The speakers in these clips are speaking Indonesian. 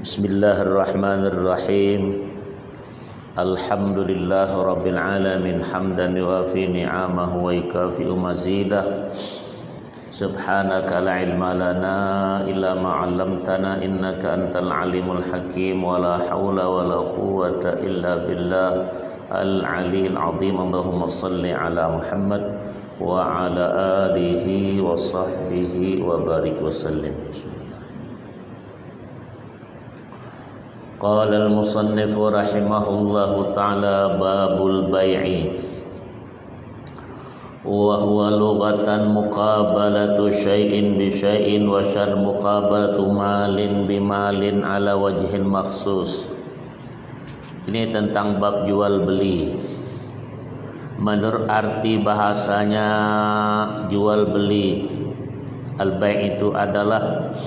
Bismillahirrahmanirrahim. Alhamdulillah rabbil alamin hamdan yuwafi ni'amahu wa yukafi'u mazidah. Subhanaka la ilma lana illa ma 'allamtana innaka antal alimul hakim wa la haula wa la quwwata illa billah al-'aliyyil 'azim. Allahumma shalli ala Muhammad wa ala alihi wa sahbihi wa barik wa sallim. Qala al-musannif rahimahullahu ta'ala babul bai'i wa huwa lughatan muqabalatu syai'in bi syai'in wa syar muqabalatu malin bi malin ala wajhin makhsus. Ini tentang bab jual beli. Menurut arti bahasanya jual beli, al-bai' itu adalah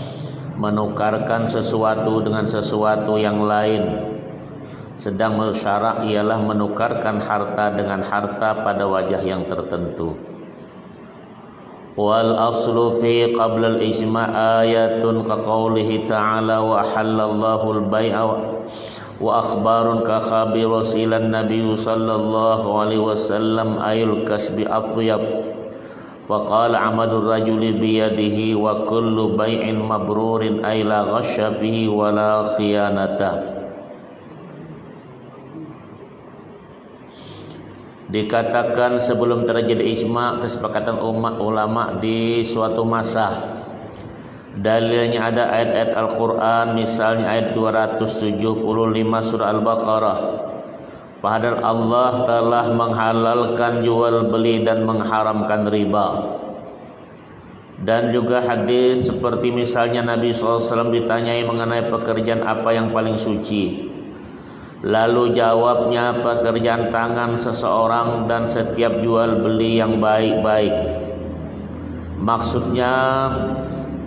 menukarkan sesuatu dengan sesuatu yang lain. Sedang syarak ialah menukarkan harta dengan harta pada wajah yang tertentu. Wal aslu fi qabla al-ijma' ayatun ka qawlihi ta'ala wa halallahu al-bai'a wa akhbarun ka khabir rasilan nabiy sallallahu alaihi wasallam ayul kasbi athyab. Wa amadur rajuli biyadihi wa kullu bai'in mabrurin ay la ghasya fihi wa la khiyanata. Dikatakan sebelum terjadi ijma', kesepakatan umat ulama di suatu masa. Dalilnya ada ayat-ayat Al-Quran, misalnya ayat 275 surah Al-Baqarah. Padahal Allah telah menghalalkan jual beli dan mengharamkan riba. Dan juga hadis seperti misalnya Nabi SAW ditanyai mengenai pekerjaan apa yang paling suci. Lalu jawabnya pekerjaan tangan seseorang dan setiap jual beli yang baik-baik. Maksudnya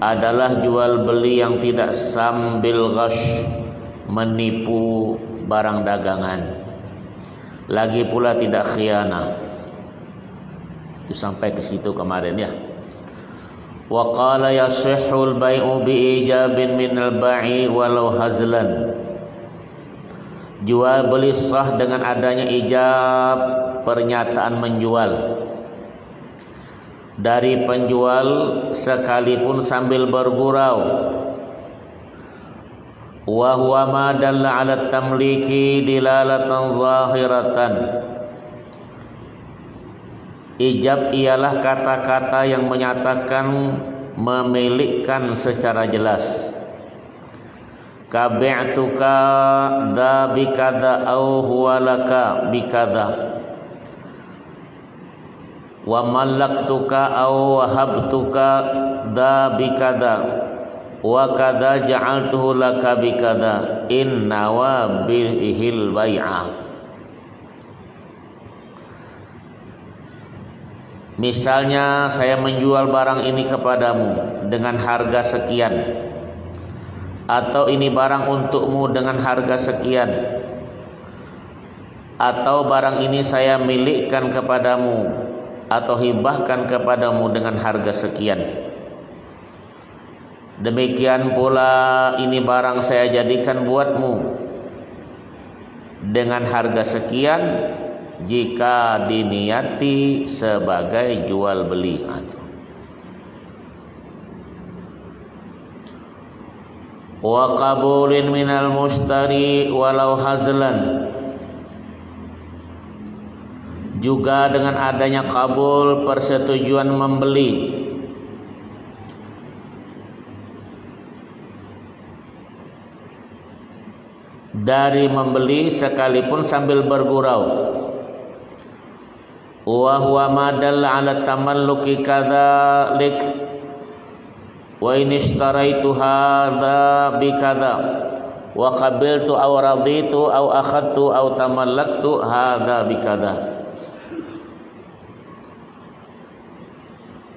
adalah jual beli yang tidak sambil ghash, menipu barang dagangan. Lagi pula tidak khianah. Itu sampai ke situ kemarin ya. Wa qala yasihhul bai'u bi ijabin minal ba'i walau hazlan. Jual beli sah dengan adanya ijab, pernyataan menjual dari penjual sekalipun sambil bergurau. Wa huwa ma dalla 'ala tamliki dilalatan zahiratan. Ijab ialah kata-kata yang menyatakan memilikkan secara jelas. Kabi'tuka da bikadza au huwa laka bikadza. Wa mallaktuka au wahabtuka da bikadza. Wa kadza ja'altuhu laka bikadza inna wa bihil bai'ah. Misalnya saya menjual barang ini kepadamu dengan harga sekian, atau ini barang untukmu dengan harga sekian, atau barang ini saya milikkan kepadamu atau hibahkan kepadamu dengan harga sekian. Demikian pula ini barang saya jadikan buatmu dengan harga sekian jika diniati sebagai jual beli. Wa qabulin minal mushtari walau hazlan. Juga dengan adanya kabul, persetujuan membeli dari membeli sekalipun sambil bergurau. Wa huwa ma dalla 'ala tamalluki kadzalik wa in ishtaraitu hadza bi kadza wa qabiltu aw raditu aw akhadtu aw tamallaktu hadza bi kadza.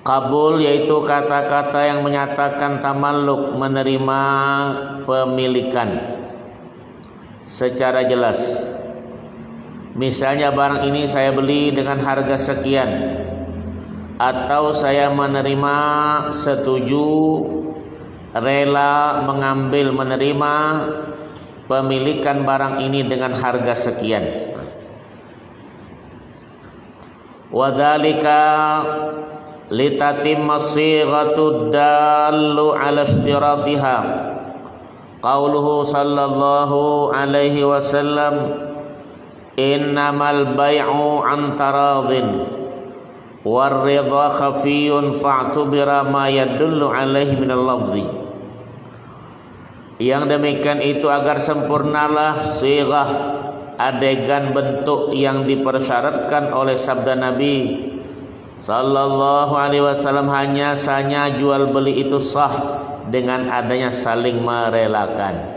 Kabul yaitu kata-kata yang menyatakan tamalluk, menerima pemilikan secara jelas. Misalnya barang ini saya beli dengan harga sekian, atau saya menerima setuju rela mengambil menerima pemilikan barang ini dengan harga sekian. Wa dzalika litatimma sighatud dallu ala istiratiha qauluhu sallallahu alaihi wasallam innamal bai'u an taradin warridha khafiyun fa'tubira ma yadullu alaihi minal lafzi. Yang demikian itu agar sempurnalah sighah adegan bentuk yang dipersyaratkan oleh sabda Nabi sallallahu alaihi wasallam, hanya jual beli itu sah dengan adanya saling merelakan.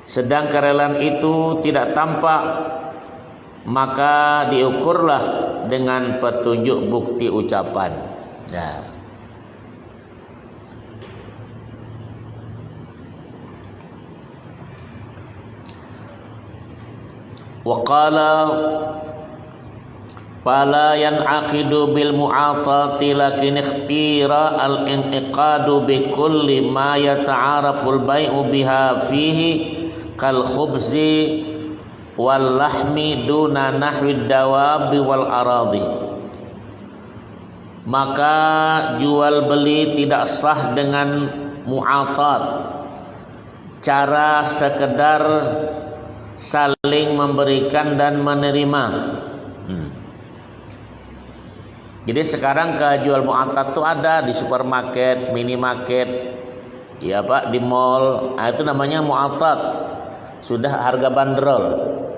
Sedang kerelaan itu tidak tampak, maka diukurlah dengan petunjuk bukti ucapan. Nah, wa qala fala yan'aqidu bil mu'atati lakin ikhtira al inqadu bi kulli ma yata'araful bai'u biha fihi kal khubzi wal lahmi duna nahwid dawabi wal aradi. Maka jual beli tidak sah dengan mu'atat, cara sekedar saling memberikan dan menerima. Jadi sekarang jual mu'atat itu ada di supermarket, minimarket, ya Pak, di mall. Nah, itu namanya mu'atat. Sudah harga bandrol.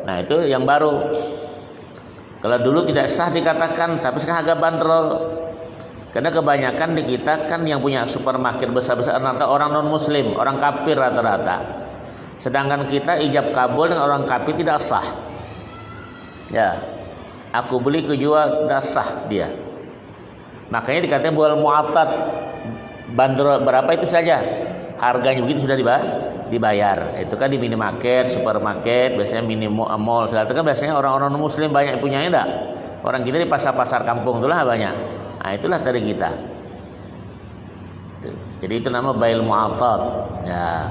Nah, itu yang baru. Kalau dulu tidak sah dikatakan, tapi sekarang harga bandrol. Karena kebanyakan di kita kan yang punya supermarket besar-besar rata orang non muslim, orang kafir rata-rata. Sedangkan kita ijab kabul dengan orang kafir tidak sah. Ya, aku beli kejual tidak sah dia. Makanya dikatakan bual mu'atat, bandrol berapa itu saja, harganya begitu sudah dibayar. Itu kan di minimarket, supermarket, biasanya mini mall segala itu kan biasanya orang-orang muslim banyak yang punya, enggak? Orang kita di pasar-pasar kampung itulah banyak. Nah, itulah dari kita. Jadi itu nama bail mu'atat. Ya.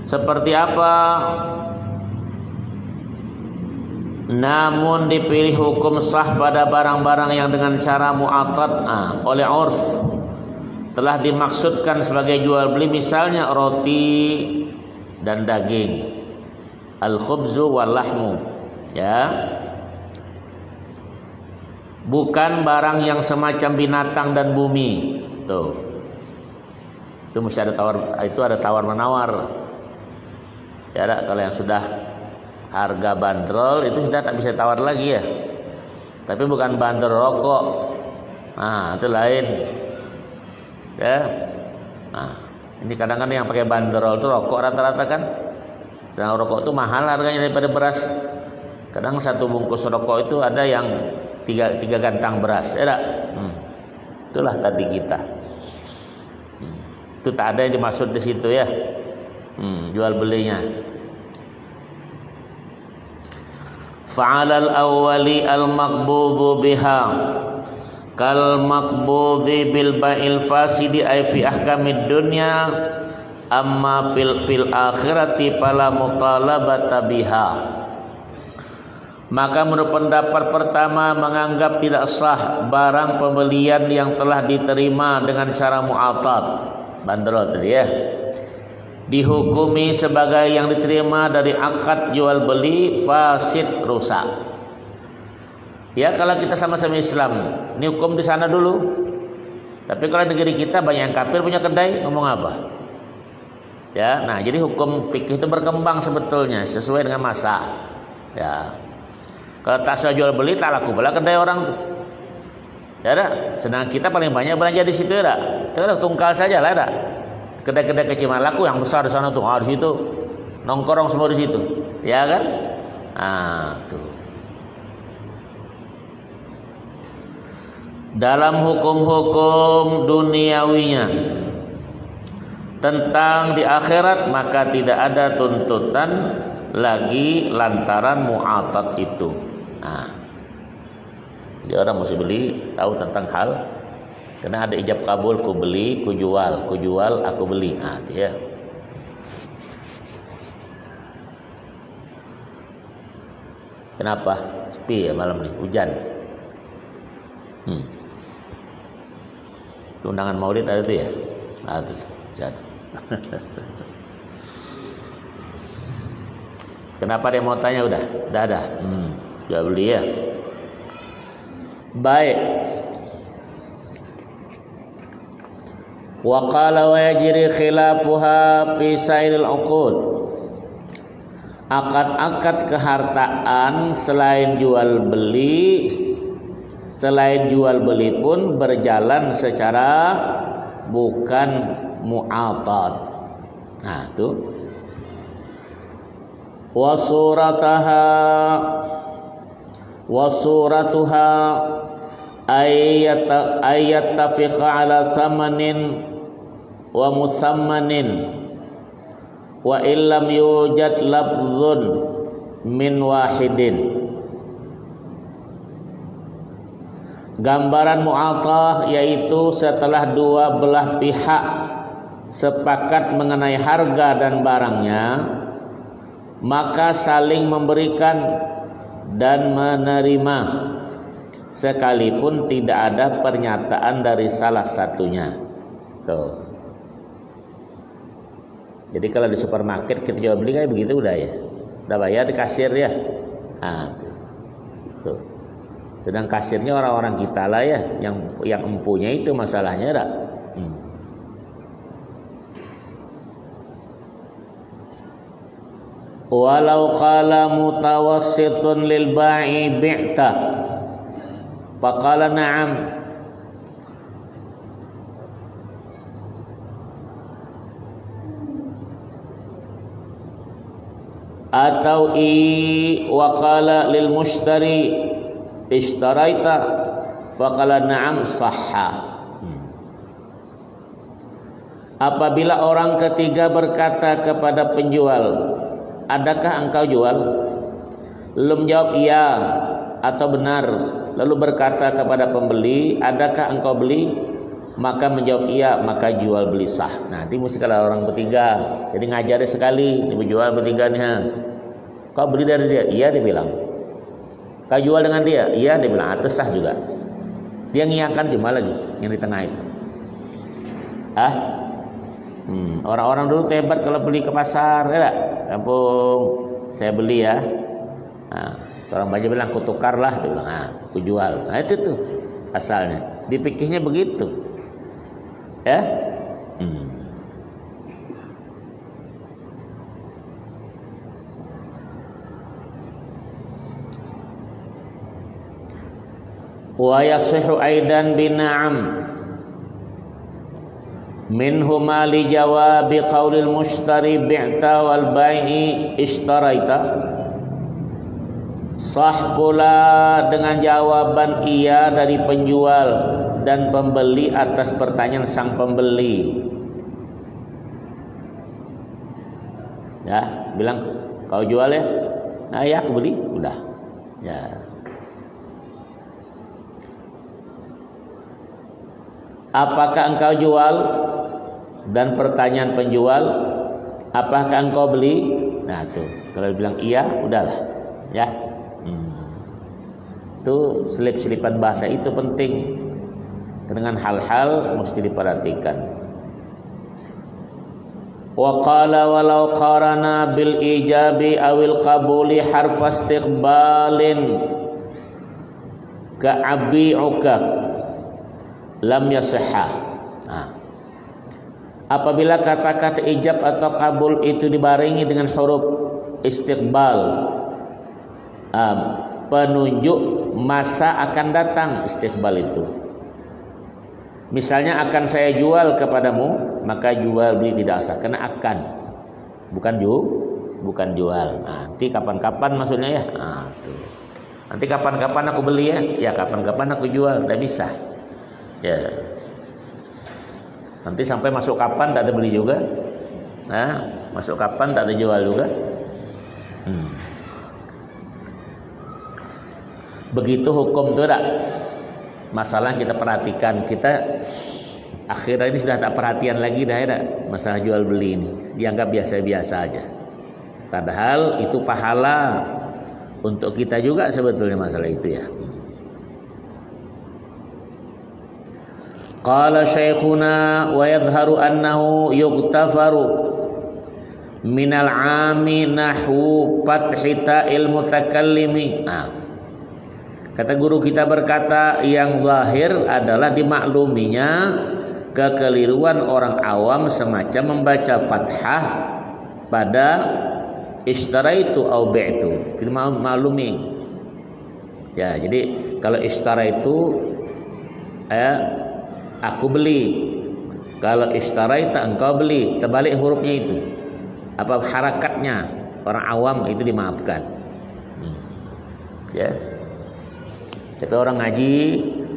Seperti apa? Namun dipilih hukum sah pada barang-barang yang dengan cara mu'atat oleh urf telah dimaksudkan sebagai jual beli, misalnya roti dan daging, al-khubzu wal lahmu, ya, bukan barang yang semacam binatang dan bumi. Itu mesti ada tawar menawar. Ya, kalau yang sudah harga bandrol itu sudah tak bisa tawar lagi ya. Tapi bukan bandrol rokok. Nah, itu lain. Ya. Nah, ini kadang-kadang yang pakai bandrol itu rokok rata-rata kan. Sedangkan rokok itu mahal harganya daripada beras. Kadang satu bungkus rokok itu ada yang tiga gantang beras. Ya, itulah tadi kita. Itu tak ada yang dimaksud di situ ya. Jual belinya. Fa'alal awwali al-maqbudhu biha kal maqbudhi bil ba'il fasidi ay fi ahkamid dunya amma fil akhirati fala mutalabata biha. Maka menurut pendapat pertama menganggap tidak sah barang pembelian yang telah diterima dengan cara mu'atat, bandrol tadi ya, dihukumi sebagai yang diterima dari akad jual beli fasid, rusak. Ya, kalau kita sama-sama Islam, ini hukum di sana dulu. Tapi kalau negeri kita banyak yang kafir punya kedai, ngomong apa? Ya, nah jadi hukum fikih itu berkembang sebetulnya sesuai dengan masa. Ya, kalau tak sah jual beli tak laku pula kedai orang tuh. Ya, sedangkan kita paling banyak belanja di situ ya. Kita tungkal saja lah, ada. Kedai-kedai kecil laku yang besar di sana tuh, di situ nongkrong semua di situ, ya kan? Tuh. Dalam hukum-hukum duniawinya tentang di akhirat maka tidak ada tuntutan lagi lantaran mu'atat itu. Jadi orang mesti beli tahu tentang hal, karena ada ijab kabul, ku beli, ku jual, aku beli. Nah, itu ya. Kenapa? Sepi ya malam nih, hujan. Undangan maulid ada tuh ya? Ada tuh, hujan. Kenapa dia mau tanya udah ada? Jual beli ya. Baik. Wa qala wa yajri khilafuha fi sairil uqud. Akad-akad kehartaan selain jual beli pun berjalan secara bukan mu'atad. Nah, itu wa suratuha ayyattafiqa ala thamanin wa musammanin wa illam yujad lafzun min wahidin. Gambaran mu'atah yaitu setelah dua belah pihak sepakat mengenai harga dan barangnya, maka saling memberikan dan menerima sekalipun tidak ada pernyataan dari salah satunya. Tuh. Jadi kalau di supermarket kita jual beli kayak begitu udah ya, udah bayar di kasir ya. Nah, tuh. Sedang kasirnya orang-orang kita lah ya, yang empunya itu masalahnya dah. Walau qala mutawassitun lil ba'i bi'ta faqala na'am atau wa qala lil mushtari ishtaraita faqala na'am sahha. Apabila orang ketiga berkata kepada penjual, adakah engkau jual? Belum jawab iya atau benar, lalu berkata kepada pembeli, adakah engkau beli? Maka menjawab iya, maka jual beli sah. Nanti mesti kalau orang bertiga, jadi ngajari sekali, dijual bertiganya. Kau beli dari dia? Iya, dia bilang. Kau jual dengan dia? Iya, dia bilang. Atas sah juga. Dia ngiyakan cuma lagi yang di tengah itu. Orang-orang dulu hebat kalau beli ke pasar, ya kampung saya beli ya. Nah, orang banyak bilang kutukar lah, dia bilang, aku jual. Nah, itu tuh asalnya. Dipikirnya begitu. Ya. Wa yasihu aidan bina'am minhuma li jawabi qaulil mushtari bi'ta wal bai'i ishtaraita. Sah pula dengan jawaban iya dari penjual dan pembeli atas pertanyaan sang pembeli. Ya, bilang kau jual ya? Nah, ya aku beli, udah. Ya. Apakah engkau jual? Dan pertanyaan penjual, apakah engkau beli? Nah, tuh, kalau bilang iya, udahlah. Ya. Itu selip-selipan bahasa itu penting. Dengan hal-hal mesti diperhatikan. Wa qala walau qarana bil ijabi awil qabuli harfa istiqbalin ka'abi'uka lam yasihha. Apabila kata-kata ijab atau kabul itu dibarengi dengan huruf istiqbal, penunjuk masa akan datang, istiqbal itu. Misalnya akan saya jual kepadamu, maka jual beli tidak sah, karena akan, bukan jual. Nanti kapan-kapan maksudnya ya. Tuh. Nanti kapan-kapan aku beli ya, ya kapan-kapan aku jual, tidak bisa. Ya. Nanti sampai masuk kapan tak ada beli juga. Masuk kapan tak ada jual juga. Begitu hukum itu tak. Masalah kita perhatikan, kita akhirnya ini sudah tak perhatian lagi dah ya, masalah jual beli ini dianggap biasa-biasa aja. Padahal itu pahala untuk kita juga sebetulnya masalah itu ya. Qala syekhuna wa yadhharu annahu yughtafaru minal 'ami nahwu fathita ilmu takallimi. Kata guru kita berkata, yang zahir adalah dimakluminya kekeliruan orang awam semacam membaca fathah pada ishtaraitu au bi'tu. Kita maklumi. Ya, jadi kalau ishtaraitu aku beli. Kalau ishtaraita engkau beli, terbalik hurufnya itu. Apa harakatnya? Orang awam itu dimaafkan. Ya. Tapi orang ngaji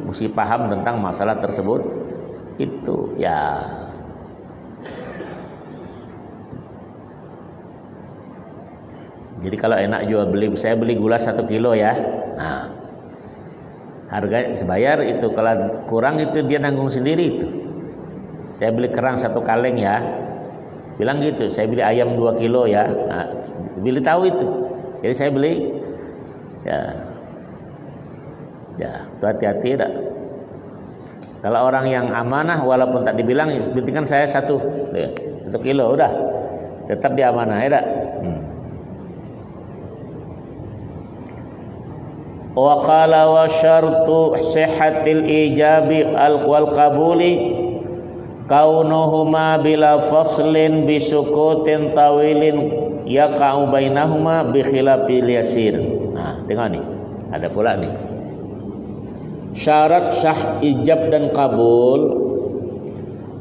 mesti paham tentang masalah tersebut itu ya. Jadi kalau enak jual beli, saya beli gula 1 kilo ya. Nah, harga sebayar itu, kalau kurang itu dia nanggung sendiri itu. Saya beli kerang 1 kaleng ya. Bilang gitu, saya beli ayam 2 kilo ya. Nah, beli tahu itu. Jadi saya beli ya. Ya, hati-hati tak. Kalau orang yang amanah walaupun tak dibilang, penting kan saya 1 kilo udah. Tetap dia amanah ya tak. Wa qala wa syartu sihhatil ijabi wal qabuli kaunuhuma bila faslin bisukutin tawilin yaqa'u bainahuma bi khilafil yasir. Nah, tengok nih. Ada pula nih. Syarat sah ijab dan kabul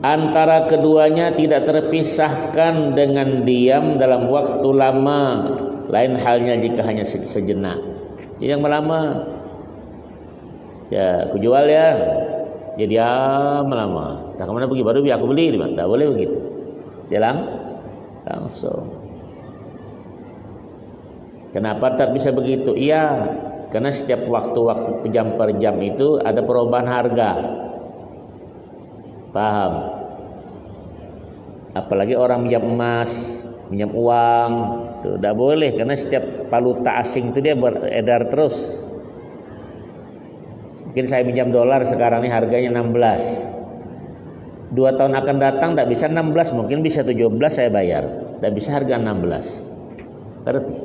antara keduanya tidak terpisahkan dengan diam dalam waktu lama, lain halnya jika hanya sejenak. Yang lama ya aku jual ya, dia diam lama. Tak kemana pergi, baru aku beli, tak boleh begitu. Dia langsung. Kenapa tak bisa begitu? Iya, karena setiap waktu jam per jam itu ada perubahan harga. Paham? Apalagi orang minjam emas, minjam uang, itu tidak boleh karena setiap valuta asing itu dia beredar terus. Mungkin saya minjam dolar sekarang ini harganya 16. 2 tahun akan datang tidak bisa 16, mungkin bisa 17 saya bayar. Tidak bisa harga 16. Berarti.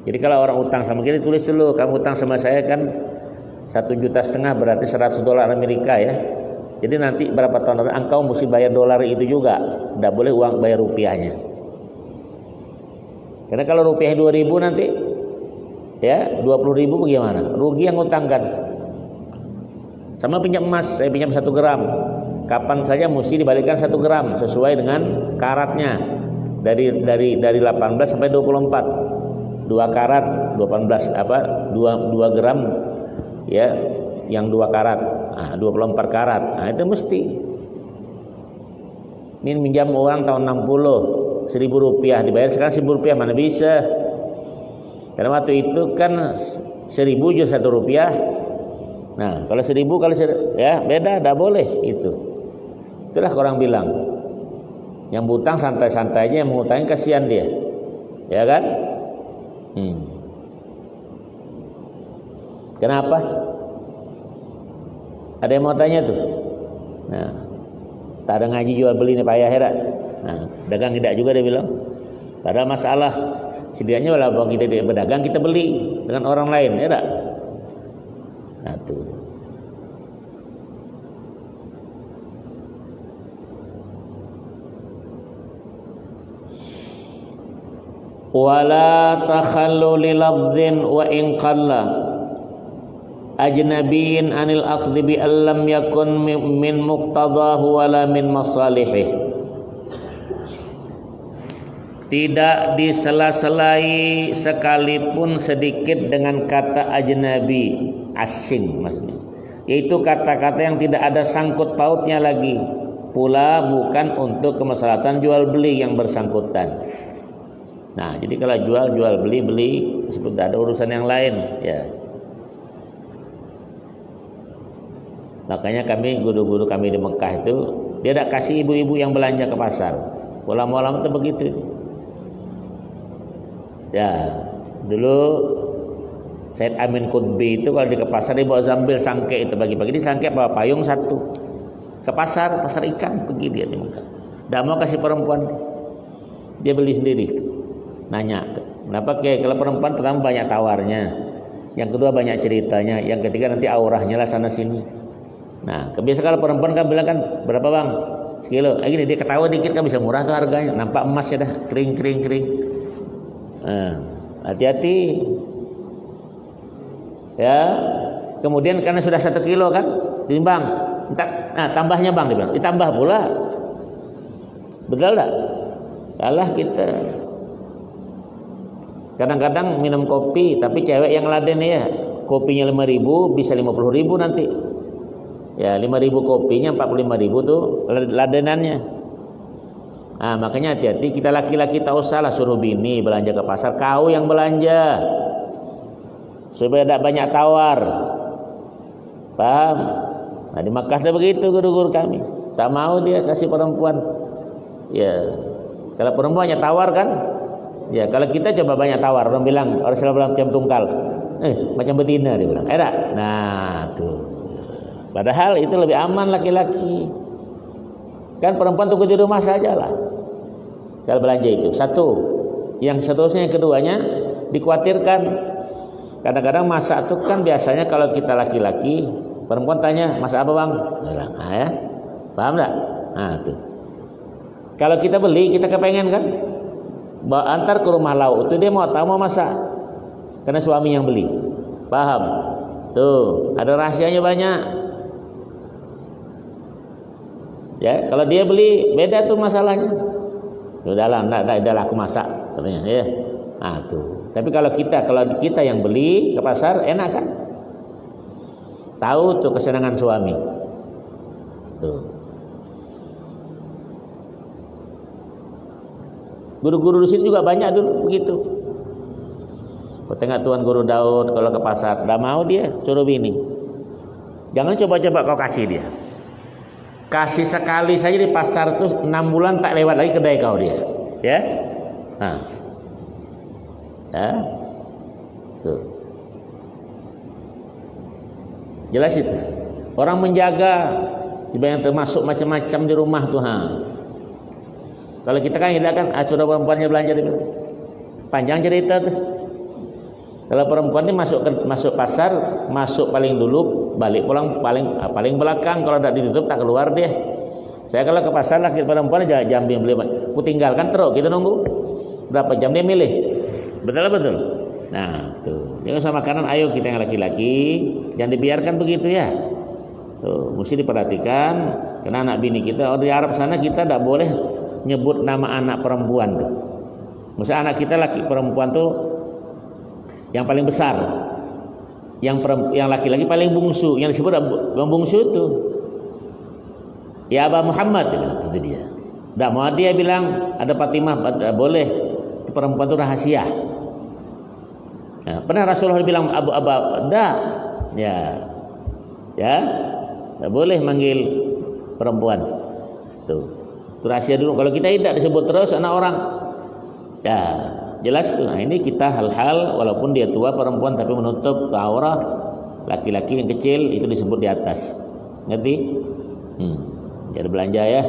Jadi kalau orang utang sama kita, tulis dulu, kamu utang sama saya kan 1,5 juta berarti 100 dolar Amerika ya. Jadi nanti berapa tahun nanti engkau mesti bayar dolar itu juga. Tidak boleh uang bayar rupiahnya. Karena kalau rupiah 2.000 nanti ya 20.000 bagaimana? Rugi yang utangkan. Sama pinjam emas, saya pinjam 1 gram. Kapan saja mesti dibalikan 1 gram sesuai dengan karatnya. Dari 18 sampai 24. 2 karat 18 2 gram ya, yang 2 karat. Nah, 24 karat. Nah, itu mesti. Ini minjam uang tahun 60, 1.000 rupiah dibayar sekarang 1.000 rupiah, mana bisa? Karena waktu itu kan 1.000 juta 1 rupiah. Nah, kalau 1.000 kali ya beda, tidak boleh itu. Itulah orang bilang, yang berutang santai-santai aja, yang mengutangin kasihan dia, ya kan? Kenapa? Ada yang mau tanya tuh? Nah, tak ada ngaji jual beli nih payah ya. Nah, dagang tidak juga dia bilang. Padahal masalah sedianya walaupun kita tidak berdagang, kita beli dengan orang lain ya tak? Nah tuh. Wala takhallu li lafdhin wa in qalla ajnabiyyin anil akhdhi bi allam yakun min muqtadahu wala min masalihih. Tidak disela-selai sekalipun sedikit dengan kata ajnabi, asing maksudnya, yaitu kata-kata yang tidak ada sangkut pautnya lagi, pula bukan untuk kemaslahatan jual beli yang bersangkutan. Nah, jadi kalau jual beli seperti ada urusan yang lain ya. Makanya kami, guru-guru kami di Mekah itu, dia tidak kasih ibu-ibu yang belanja ke pasar. Ulama-ulama itu begitu. Ya, dulu Said Amin Qutbi itu kalau di ke pasar dia bawa zambil sangke itu bagi-bagi. Di sangke bawa payung satu. Ke pasar ikan pergi dia di Mekah. Tidak mau kasih perempuan. Dia beli sendiri. Nanya, kenapa kayak kalau perempuan pertama banyak tawarnya, yang kedua banyak ceritanya, yang ketiga nanti aurahnya lah sana sini. Nah, kebiasaan kalau perempuan kan bilang kan berapa bang? Sekilo. Gini dia ketawa dikit kan bisa murah tuh harganya. Nampak emas ya dah, kering. Nah, hati-hati. Ya, kemudian karena sudah 1 kilo kan, ditimbang. Nah, tambahnya bang, dia bilang. Ditambah pula. Betul tak? Kalah kita. Kadang-kadang minum kopi, tapi cewek yang laden ya, kopinya 5.000 bisa 50.000 nanti. Ya 5.000 kopinya 45.000 tuh ladenannya. Nah, makanya hati-hati kita laki-laki tak usahlah suruh bini belanja ke pasar, kau yang belanja supaya tidak banyak tawar. Paham? Nah di Makkah ada begitu guru-guru kami, tak mau dia kasih perempuan. Ya kalau perempuan hanya tawar kan. Ya kalau kita coba banyak tawar, orang bilang orang selalu bilang macam tungkal, macam betina dia bilang, nah tuh. Padahal itu lebih aman laki-laki. Kan perempuan tunggu di rumah saja lah. Kalau belanja itu satu. Yang seterusnya yang keduanya dikhawatirkan. Kadang-kadang masak itu kan biasanya kalau kita laki-laki, perempuan tanya masak apa bang? Bilang, ya, paham tak? Nah tuh. Kalau kita beli kita kepengen kan? Antar ke rumah lauk itu dia mau tahu mau masak karena suami yang beli. Paham? Tuh ada rahasianya banyak. Ya kalau dia beli beda tuh masalahnya. Udahlah, udahlah aku masak katanya. Ya, ah tuh. Tapi kalau kita yang beli ke pasar enak kan? Tahu tuh kesenangan suami. Tuh. Guru-guru di sini juga banyak dulu begitu. Kau tengok Tuan Guru Daud kalau ke pasar, dah mau dia suruh bini. Jangan coba-coba kau kasih dia. Kasih sekali saja di pasar tuh 6 bulan tak lewat lagi kedai kau dia. Ya? Nah. Ya. Tuh. Jelas itu. Orang menjaga yang termasuk macam-macam di rumah tuh. Kalau kita kan tidak kan sudah perempuannya belanja dia. Panjang cerita tuh. Kalau perempuan ini masuk pasar, masuk paling dulu, balik pulang paling belakang. Kalau tidak ditutup tak keluar dia. Saya kalau ke pasar laki perempuan jam dia beli, ku tinggalkan terus kita nunggu berapa jam dia milih. Betul. Nah, tuh. Jangan sama kanan, ayo kita yang laki-laki jangan dibiarkan begitu ya. Tuh, mesti diperhatikan karena anak bini kita di Arab sana kita tidak boleh nyebut nama anak perempuan tuh. Maksudnya anak kita laki perempuan tuh yang paling besar, yang laki-laki paling bungsu, yang disebut yang bungsu itu ya Aba Muhammad itu dia. Tidak mau dia bilang ada Fatimah boleh, itu perempuan itu rahasia. Nah, pernah Rasulullah bilang Abu Aba, dah ya tidak boleh manggil perempuan tuh. Itu rahasia dulu. Kalau kita tidak disebut terus anak orang, ya jelas tuh. Nah ini kita hal-hal walaupun dia tua perempuan tapi menutup aurat laki-laki yang kecil itu disebut di atas. Ngerti? Jadi belanja ya.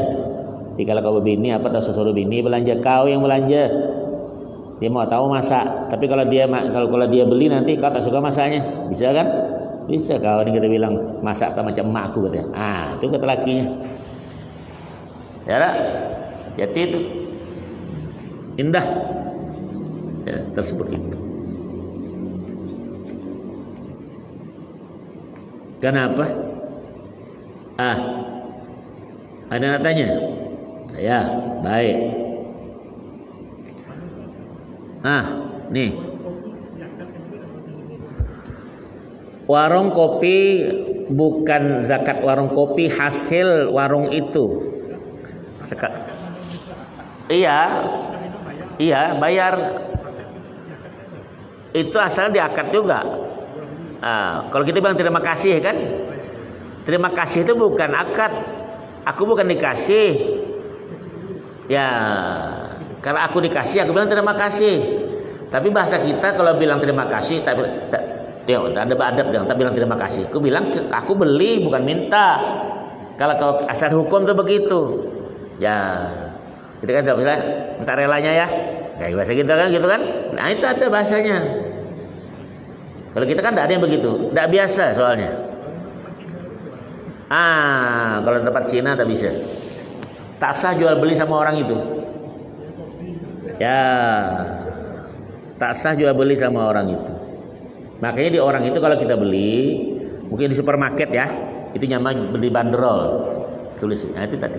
Jadi kalau kau bini apa tak suruh bini belanja, kau yang belanja. Dia mau tahu masak. Tapi kalau dia beli nanti kau tak suka masaknya, bisa kan? Bisa kau ini kita bilang masak tak macam emakku katanya. Itu kata lakinya. Ya lah, jadi itu indah ya, tersebut itu. Kenapa? Ada yang tanya? Ya, baik. Nih. Warung kopi bukan zakat warung kopi, hasil warung itu. Iya, bayar. Itu asal diakad juga. Kalau kita bilang terima kasih kan, Terima kasih itu bukan akad. Aku bukan dikasih. Ya, kalau aku dikasih aku bilang terima kasih. Tapi bahasa kita kalau bilang terima kasih tak ada adab bilang, tak bilang terima kasih. Aku bilang aku beli bukan minta. Kalau asal hukum tuh begitu. Ya. Kita kan bilang minta relanya ya. Kayak bahasa kita kan gitu kan. Nah, itu ada bahasanya. Kalau kita kan tidak ada yang begitu. Tidak biasa soalnya. Kalau tempat Cina tak bisa. Tak sah jual beli sama orang itu. Ya. Tak sah jual beli sama orang itu. Makanya di orang itu kalau kita beli, mungkin di supermarket ya, itu nyaman beli banderol. Tulis. Nah, itu tadi.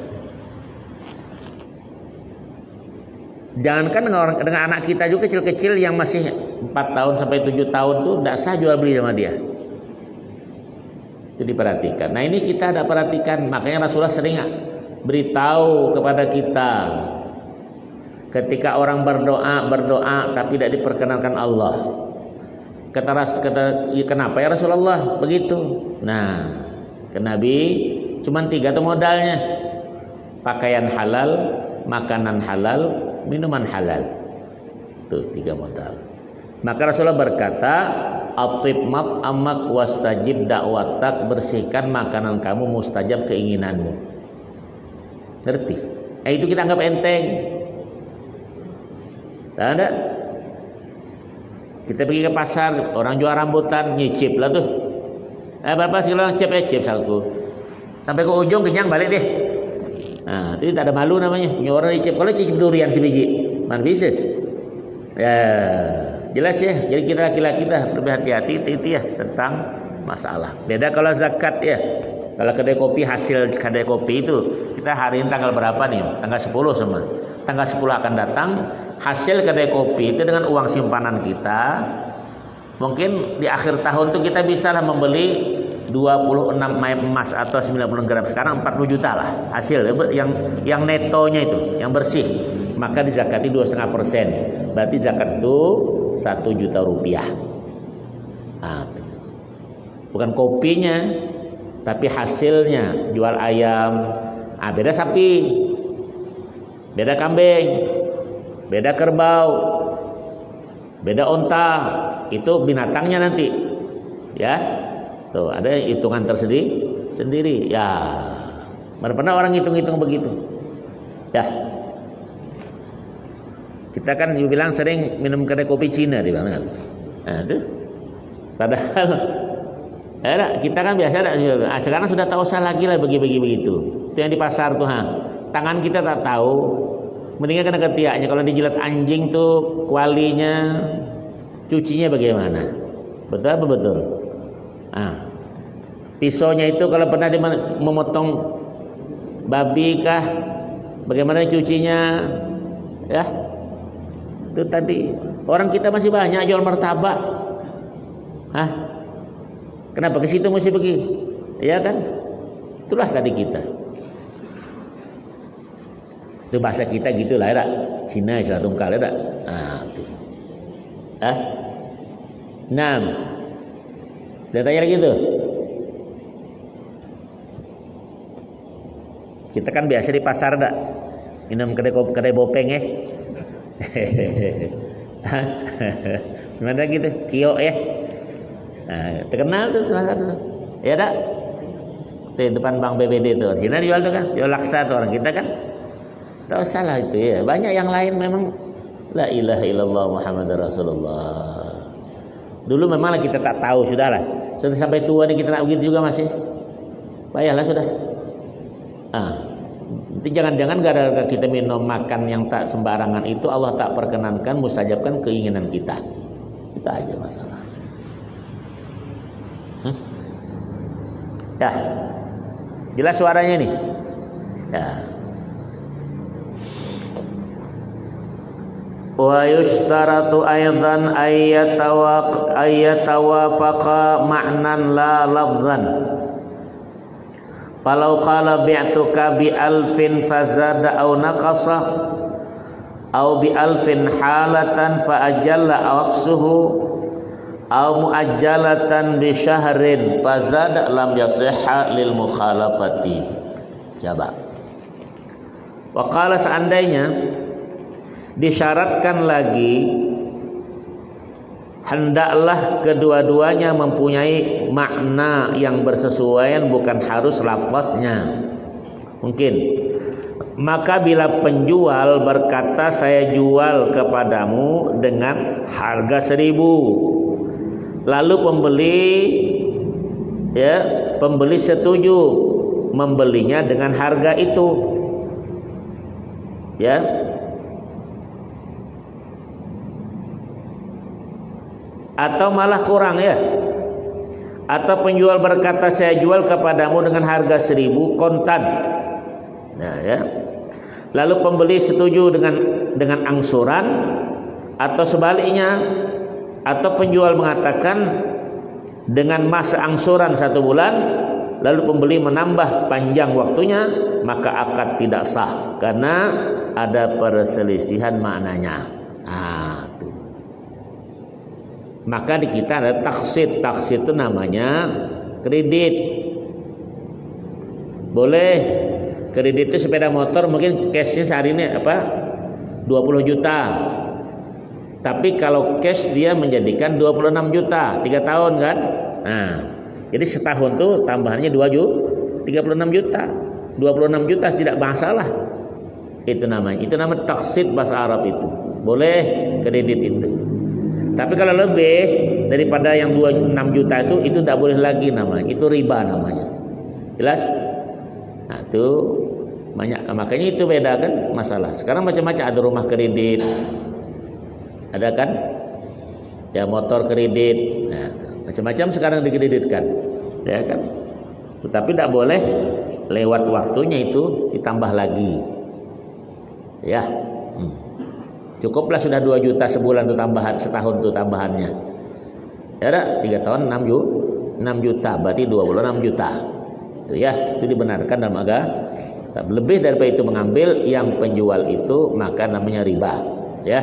Jangankan dengan anak kita juga kecil-kecil yang masih 4 tahun sampai 7 tahun tuh tidak sah jual beli sama dia. Itu diperhatikan. Nah ini kita ada perhatikan, makanya Rasulullah sering beritahu kepada kita ketika orang berdoa tapi tidak diperkenankan Allah. Kata kenapa ya Rasulullah begitu? Nah, ke Nabi cuma 3 tuh modalnya. Pakaian halal, makanan halal, minuman halal. Tuh 3 modal. Maka Rasulullah berkata, "Atib mat'amak wastajib da'watak," bersihkan makanan kamu, mustajab keinginanmu. Ngerti? Itu kita anggap enteng. Tak ada. Kita pergi ke pasar, orang jual rambutan, nyicip lah tuh. Berapa sih orang cip satu. Sampai ke ujung kenyang balik deh. Nah, itu tak ada malu namanya. Punya orang nyicip. Kalau cicip durian sebiji, mana bisa? Ya, jelas ya. Jadi kita laki-laki dah berhati-hati itu ya tentang masalah. Beda kalau zakat ya. Kalau kedai kopi, hasil kedai kopi itu kita hari ini tanggal berapa nih? Tanggal 10 semua. Tanggal 10 akan datang hasil kedai kopi itu dengan uang simpanan kita. Mungkin di akhir tahun itu kita bisa lah membeli 26 emas atau 90 gram. Sekarang 40 juta lah hasil yang netonya itu, yang bersih. Maka dizakati 2,5%. Berarti zakat itu 1 juta rupiah. Nah, bukan kopinya, tapi hasilnya. Jual ayam, beda sapi, beda kambing, beda kerbau, beda onta. Itu binatangnya nanti, ya. Tuh ada hitungan tersendiri. Ya, mana pernah orang hitung-hitung begitu. Ya. Kita kan bilang sering minum kedai kopi Cina di mana? Aduh. Padahal kita kan biasa sekarang sudah tak usah lagi lah bagi-bagi begitu. Itu yang di pasar tuh tangan kita tak tahu. Mendingan kena ketiaknya. Kalau dijilat anjing tuh kualinya, cucinya bagaimana? Betul apa betul? Pisaunya itu kalau pernah memotong babi kah, bagaimana cucinya? Ya. Itu tadi orang kita masih banyak jual martabak. Kenapa ke situ mesti pergi? Ya kan? Itulah tadi kita. Itu bahasa kita gitulah ya. Cina istilah tungkal ya. Itu. Dia tanya lagi tuh. Kita kan biasa di pasar dak. Minum kedai bopeng ya. Sebenarnya gitu, kiok ya. Terkenal tuh salah satu. Ya dak. Di depan Bank BBD tuh. Cina jual tuh kan, jual laksa tuh orang kita kan. Tak salah itu ya. Banyak yang lain memang la ilaha illallah Muhammadur Rasulullah. Dulu memanglah kita tak tahu, sudahlah. Sudah sampai tua nih kita nak begitu juga masih. Payahlah sudah. Nanti jangan-jangan gara-gara kita minum makan yang tak sembarangan itu Allah tak perkenankan, mustajabkan keinginan kita. Itu aja masalah. Ya. Jelas suaranya nih. Ya. Wa yushtaratu aidan ayyatawafaqa ma'nan la lafzan. Falau qala bi'tuka bi alfin fazada aw naqasa aw bi alfin halatan fa ajalla aqsuhu au muajjalatan bi syahrin fazada lam yasihha lil mukhalafati. Coba. Wa qala seandainya disyaratkan lagi hendaklah kedua-duanya mempunyai makna yang bersesuaian, bukan harus lafaznya. Mungkin maka bila penjual berkata saya jual kepadamu dengan harga 1.000, lalu pembeli setuju membelinya dengan harga itu, ya, atau malah kurang, ya, atau penjual berkata saya jual kepadamu dengan harga 1.000 kontan, nah, ya, lalu pembeli setuju dengan angsuran, atau sebaliknya, atau penjual mengatakan dengan masa angsuran 1 bulan, lalu pembeli menambah panjang waktunya, maka akad tidak sah karena ada perselisihan maknanya. Tuh. Maka di kita ada taksid. Taksid itu namanya kredit. Boleh kredit itu sepeda motor mungkin cashnya sehari ini 20 juta. Tapi kalau cash dia menjadikan 26 juta 3 tahun kan. Nah, jadi setahun tuh tambahannya 36 juta. 26 juta tidak masalah. Itu namanya taksid bahasa Arab itu. Boleh kredit itu. Tapi kalau lebih daripada yang 26 juta itu tidak boleh lagi namanya. Itu riba namanya. Jelas? Nah, itu banyak, makanya itu beda kan masalah. Sekarang macam-macam, ada rumah kredit. Ada kan? Ya, motor kredit. Nah, macam-macam sekarang dikreditkan. Ya kan? Tetapi tidak boleh lewat waktunya itu ditambah lagi. Ya. Cukuplah sudah 2 juta sebulan tuh tambahan, setahun tuh tambahannya. Ya ada 3 tahun 6 juta, berarti 26 juta. Itu ya, itu dibenarkan dalam agama. Lebih daripada itu mengambil yang penjual itu, maka namanya riba. Ya.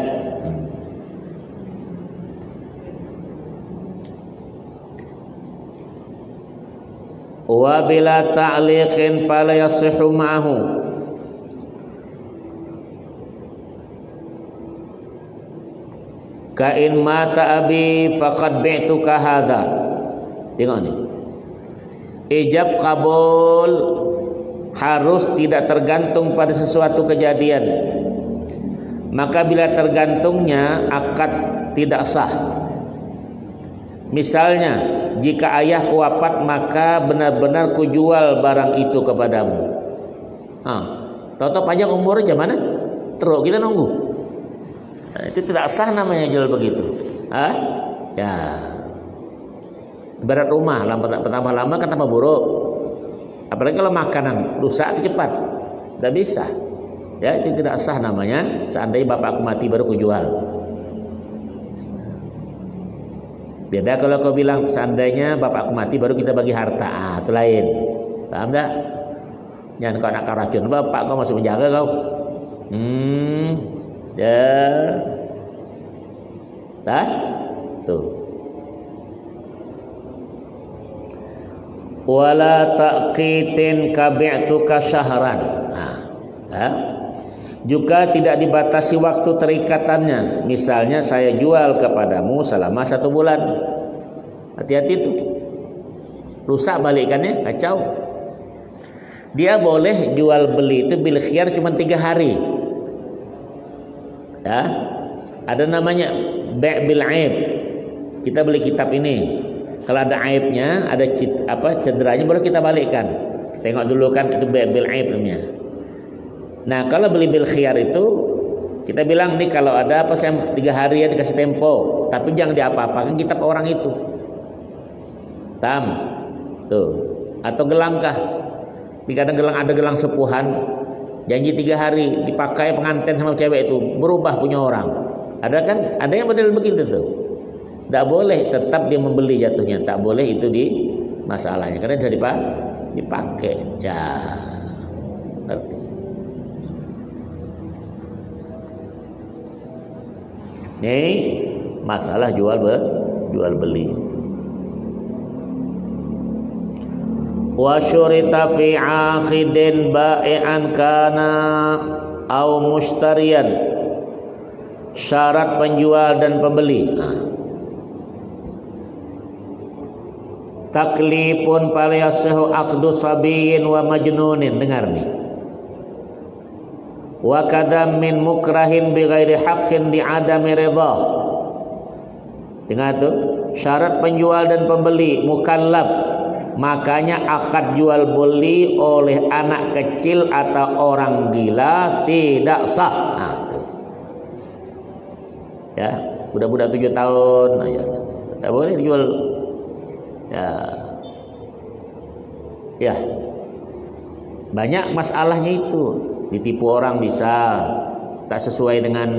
Wa bila ta'liqin fala yasihhu ma'ahu. Kain mata abi faqad bi'tuka hadha. Tengok ni. Ijab kabul harus tidak tergantung pada sesuatu kejadian. Maka bila tergantungnya akad tidak sah. Misalnya, jika ayahku wafat maka benar-benar kujual barang itu kepadamu. Tahu-tahu panjang umurnya mana? Terus kita nunggu. Nah, itu tidak sah namanya jual begitu. Ya. Ibarat rumah, pertama lama kan tambah buruk. Apalagi kalau makanan rusak itu cepat, tidak bisa. Ya, itu tidak sah namanya. Seandainya bapakku mati baru kujual. Beda kalau kau bilang seandainya bapakku mati baru kita bagi harta, itu lain. Paham tak? Jangan kau nak racun bapak kau masih menjaga kau. Ya. Tuh. Wala taqitin kabi'tuka syahran. Juga tidak dibatasi waktu terikatannya. Misalnya saya jual kepadamu selama 1 bulan. Hati-hati tuh. Rusak balikannya, kacau. Dia boleh jual beli itu bil khiyar cuma 3 hari. Ya. Ada namanya bai' bil aib. Kita beli kitab ini. Kalau ada aibnya, ada cederanya baru kita balikkan. Tengok dulu kan itu bai' bil aib namanya. Nah, kalau beli bil khiyar itu kita bilang nih kalau ada apa saya 3 hari ya dikasih tempo, tapi jangan diapa-apakan kitab orang itu. Tuh. Atau gelangkah? Kadang gelang ada gelang sepuhan, janji 3 hari dipakai pengantin sama cewek itu, berubah punya orang. Ada kan? Ada yang model begitu tuh. Tak boleh, tetap dia membeli jatuhnya. Tak boleh itu di masalahnya karena sudah dipakai. Ya. Ngerti. Ini masalah jual jual beli. Wa syurita fi akhidin ba'i'an kana au mushtariyan, syarat penjual dan pembeli. Taklifun falyasihu aqdu sabiyin wa majnunin, dengar nih. Wa kadam min mukrahin bighairi haqqin di adami ridha. Dengar tuh, syarat penjual dan pembeli mukallaf. Makanya akad jual beli oleh anak kecil atau orang gila tidak sah. Nah, tuh. Ya, budak-budak 7 tahun aja tak boleh dijual. Ya, banyak masalahnya itu. Ditipu orang bisa, tak sesuai dengan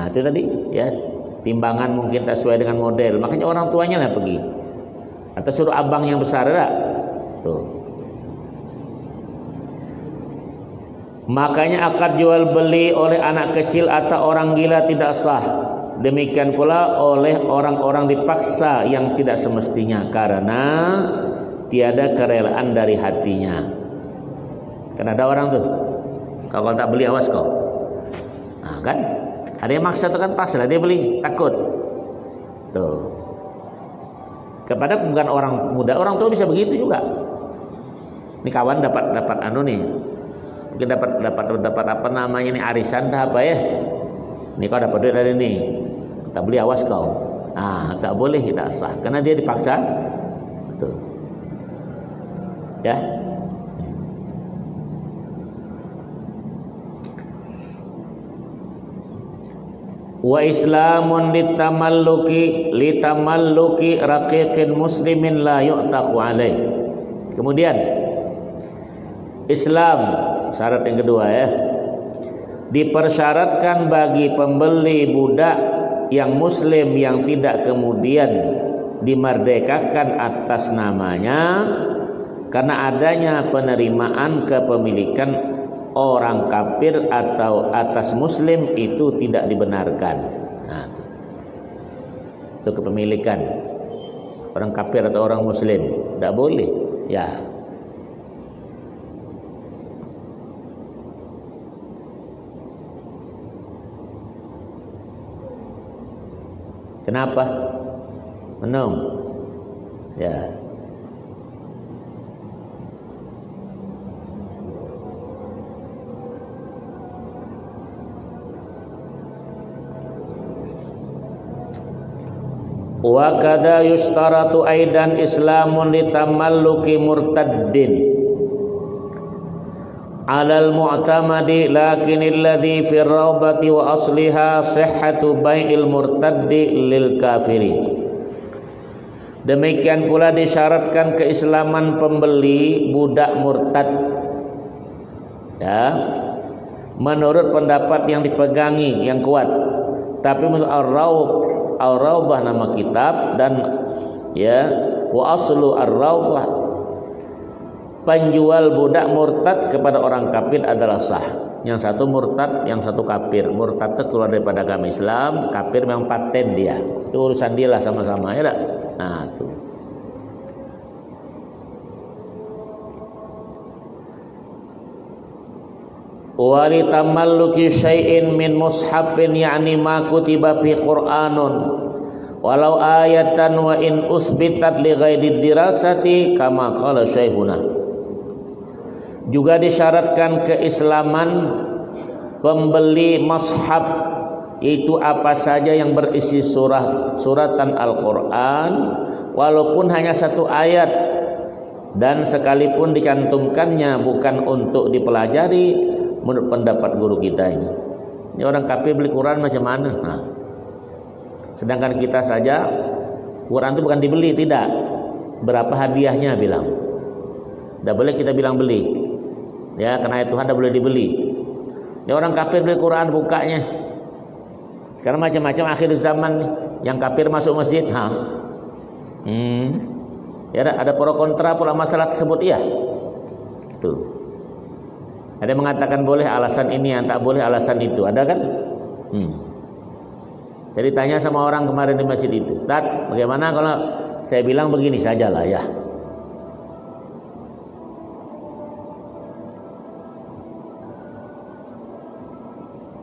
itu tadi ya, timbangan mungkin tak sesuai dengan model, makanya orang tuanya lah pergi, atau suruh abang yang besar lah tuh. Makanya akad jual beli oleh anak kecil atau orang gila tidak sah. Demikian pula oleh orang-orang dipaksa yang tidak semestinya, karena tiada kerelaan dari hatinya. Kan ada orang tuh, kalau tak beli awas kau. Nah, kan ada yang maksa tuh, kan paksa dia beli, takut tuh. Kepada bukan orang muda, orang tua bisa begitu juga. Ini kawan dapat anu nih, mungkin dapat apa namanya nih, arisan dah apa ya. Ini kau dapat duit dari ini, tak beli awas kau. Ah, tak boleh, tidak sah, karena dia dipaksa tuh. Ya. Wa islamun litamalluki raqiqin muslimin la yu'taqu alaih. Kemudian Islam, syarat yang kedua ya, dipersyaratkan bagi pembeli budak yang muslim yang tidak kemudian dimerdekakan atas namanya karena adanya penerimaan kepemilikan orang kafir atau atas muslim itu tidak dibenarkan. Nah, itu kepemilikan orang kafir atau orang muslim tidak boleh. Ya. Kenapa? Menung. Ya. Wa kadza yustaratu aidan islamun litamalluki murtaddin alal mu'tamadi lakinil ladzi fi rawdati wa asliha sihhatu bai'il murtaddi lil kafirin. Demikian pula disyaratkan keislaman pembeli budak murtad ya, menurut pendapat yang dipegangi yang kuat. Tapi menurut Ar-Rawdah nama kitab, dan ya wa aslu Ar-Rawdah, penjual budak murtad kepada orang kafir adalah sah. Yang satu murtad, yang satu kafir. Murtad itu keluar daripada agama Islam, kafir memang paten dia. Itu urusan dia lah sama-sama ya tak? Nah, itu. Wali tamalluki syai'in min mushafin ya'ni ma kutiba fi Qur'anun walau ayatan wa in usbitat li ghairi dirasati kama qala syekhuna. Juga disyaratkan keislaman pembeli mushaf, itu apa saja yang berisi suratan Al-Qur'an walaupun hanya satu ayat, dan sekalipun dicantumkannya bukan untuk dipelajari menurut pendapat guru kita ini. Ini orang kafir beli Quran macam mana? Nah, sedangkan kita saja Quran itu bukan dibeli, tidak. Berapa hadiahnya bilang. Tidak boleh kita bilang beli. Ya, karena Tuhan tidak boleh dibeli. Ini orang kafir beli Quran bukanya. Sekarang macam-macam akhir zaman nih. Yang kafir masuk masjid, Ya, ada pro kontra pula masalah tersebut ya. Itu. Ada yang mengatakan boleh alasan ini, yang tak boleh alasan itu, ada kan? Saya ditanya sama orang kemarin di masjid itu, Tat, bagaimana kalau saya bilang begini sajalah ya.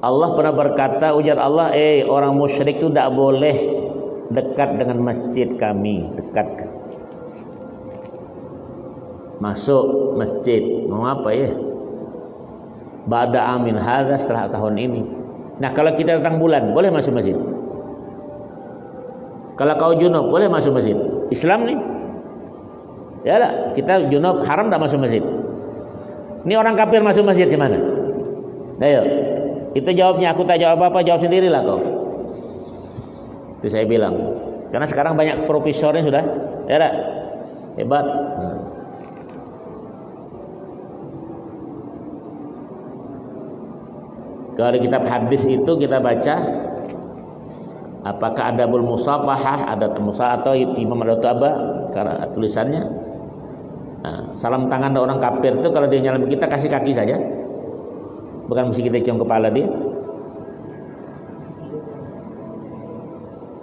Allah pernah berkata, ujar Allah, orang musyrik itu tidak boleh dekat dengan masjid kami, dekat. Masuk masjid, mau apa ya? Ba'da amin hadza, setelah tahun ini. Nah, kalau kita datang bulan, boleh masuk masjid? Kalau kau junub, boleh masuk masjid? Islam nih. Ya lah, kita junub haram tak masuk masjid. Ini orang kafir masuk masjid di mana? Ayo. Itu jawabnya, aku tak jawab apa, jawab sendirilah kau. Itu saya bilang. Karena sekarang banyak profesornya sudah, ya tak? Hebat. Kalau di kitab hadis itu kita baca, apakah adabul musafahah, adat musa atau Imam Ad-Aba karena tulisannya. Nah, salam tangan orang kafir itu kalau dia nyalam kita kasih kaki saja. Bukan mesti kita cium kepala dia.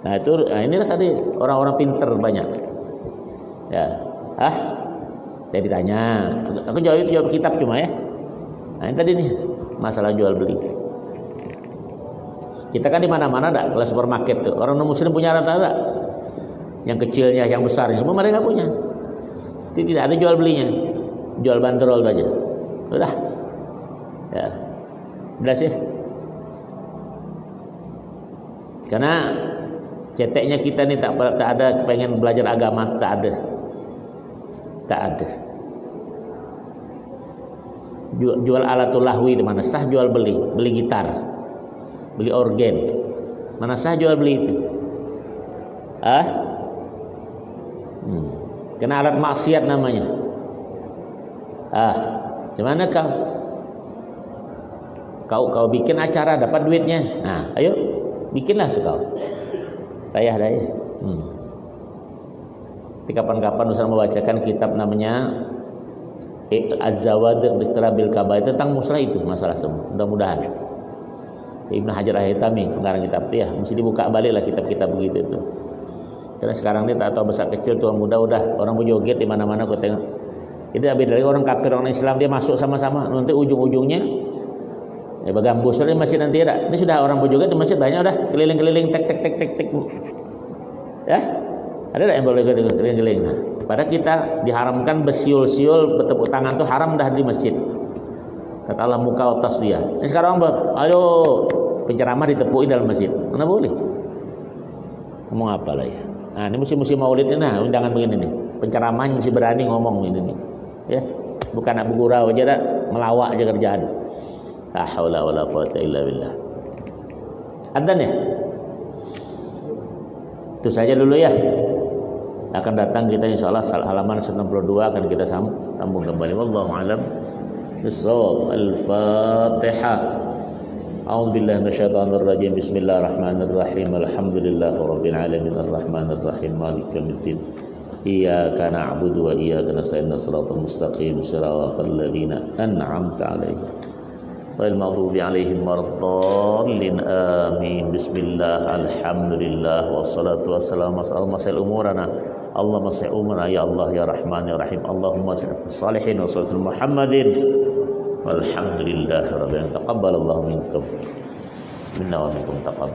Nah itu, inilah tadi orang-orang pinter banyak. Ya, saya ditanya, aku jawab kitab cuma ya. Nah ini tadi nih masalah jual beli. Kita kan di mana-mana ada kelas supermarket tuh. Orang non-muslim punya rata-rata. Yang kecilnya, yang besarnya, semua mereka punya. Jadi tidak ada jual belinya, jual bandrol saja. Udah, ya. Jelas ya. Karena ceteknya kita nih tak ada pengen belajar agama, tak ada. Jual alatul lahwi di mana sah jual beli gitar, beli organ, mana sah jual beli itu? Kena alat maksiat namanya. Gimana kau bikin acara dapat duitnya. Nah, ayo bikinlah tuh kau. Daya. Nanti kapan-kapan Ustaz membacakan kitab namanya Az-Zawadir Biktirabil Kabair tentang musrah itu masalah semua. Mudah-mudahan Ibnu Hajar Al-Haytami pengarang kitab itu ya, mesti dibuka balik lah kitab-kitab begitu itu. Karena sekarang ini tak tahu besar kecil tua muda udah orang berjoget di mana-mana kau tengok. Itu beda dari orang kafir orang Islam, dia masuk sama-sama nanti ujung-ujungnya ya bagambus di masjid nanti ada. Ini sudah orang berjoget di masjid banyak udah keliling-keliling tek. Ya? Ada yang boleh keliling-keliling. Nah, padahal kita diharamkan bersiul-siul, bertepuk tangan itu haram dah di masjid. Kata Allah muka atas dia. Ini sekarang ayo penceramah ditepuki dalam masjid. Mana boleh? Ngomong apa lah ya? Nah, ini musim-musim maulid ini nah, undangan begini nih. Penceramahnya mesti berani ngomong ini nih. Ya, bukan nak bergurau aja dah, melawak aja kerjaan. La haula wala quwata illa billah. Adzan ya? Itu saja dulu ya. Akan datang kita insyaallah halaman 92 akan kita sambung kembali. Wallahu a'lam bissawab. Al-Fatihah. A'udzu billahi minasyaitonir rajim. Bismillahirrahmanirrahim. Alhamdulillahirabbil alamin arrahmanir rahim maliki yaumiddin. Iyyaka na'budu wa iyyaka nasta'in shiratal mustaqim shiratal ladzina an'amta 'alaihim ghairil maghdubi 'alaihim waladdallin amin. Bismillah alhamdulillah wassalatu wassalamu ala masyal umurana Allahumma shalli umurana ya Allah ya Rahman ya Rahim. Allahumma salihin wa sallallahu Muhammadin walhamdulillahi rabbil alamin. Taqabbalallahu minkum minna wa minkum taqabbal.